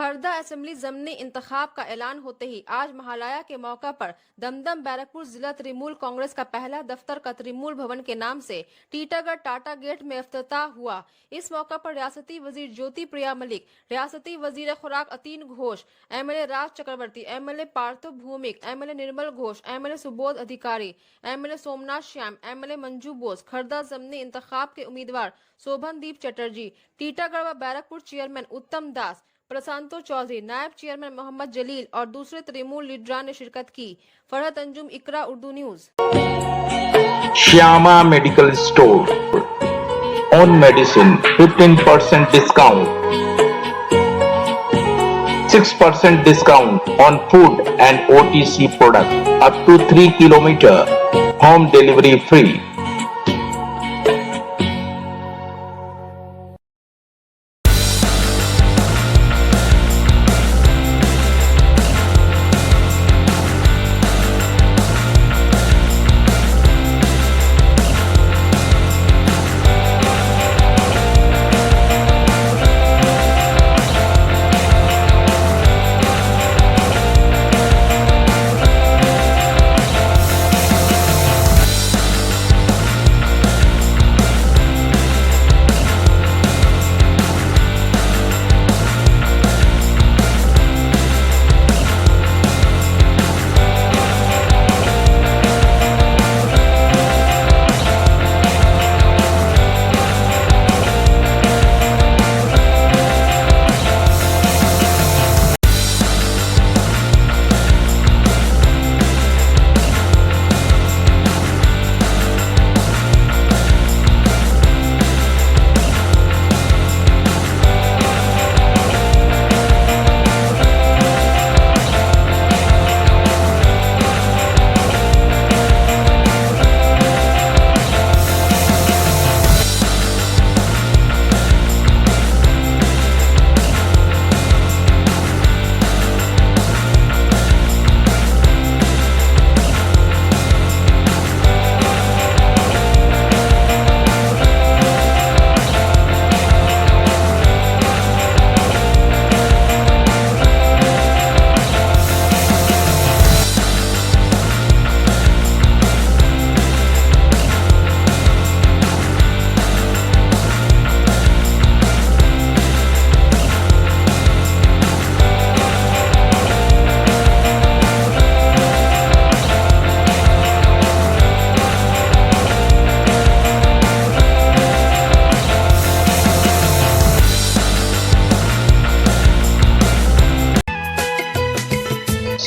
Khardah assembly ज़मनी इंतखाब का ऐलान होते ही आज महालया के मौका पर दमदम बैरकपुर जिला तृणमूल कांग्रेस का पहला दफ्तर का तृणमूल भवन के नाम से टीटागढ़ टाटा गेट में इफ्तिताह हुआ। इस मौका पर रियासती वजीर ज्योति प्रिया मलिक, रियासती वजीर खुराक अतीन घोष, एमएलए राज चक्रवर्ती, एमएलए पार्थो भूमिक, एमएलए निर्मल घोष, एमएलए सुबोध अधिकारी, एमएलए सोमनाथ श्याम, एमएलए मंजू बोस, खर्दा ज़मनी इंतखाब के उम्मीदवार शोभनदीप चटर्जी, टीटागढ़ व बैरकपुर चेयरमैन उत्तम दास, प्रशांतो चौधरी, नायब चेयरमैन मोहम्मद जलील और दूसरे तृणमूल लीडरान ने शिरकत की। Farhat Anjum, Iqra Urdu news. Shyama medical store, on medicine 15% discount, 6% discount on food and OTC product, up to 3 kilometre, home delivery free.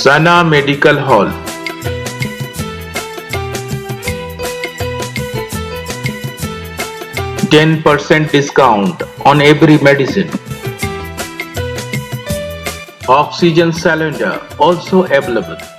Sana Medical Hall, 10% discount on every medicine. Oxygen cylinder also available.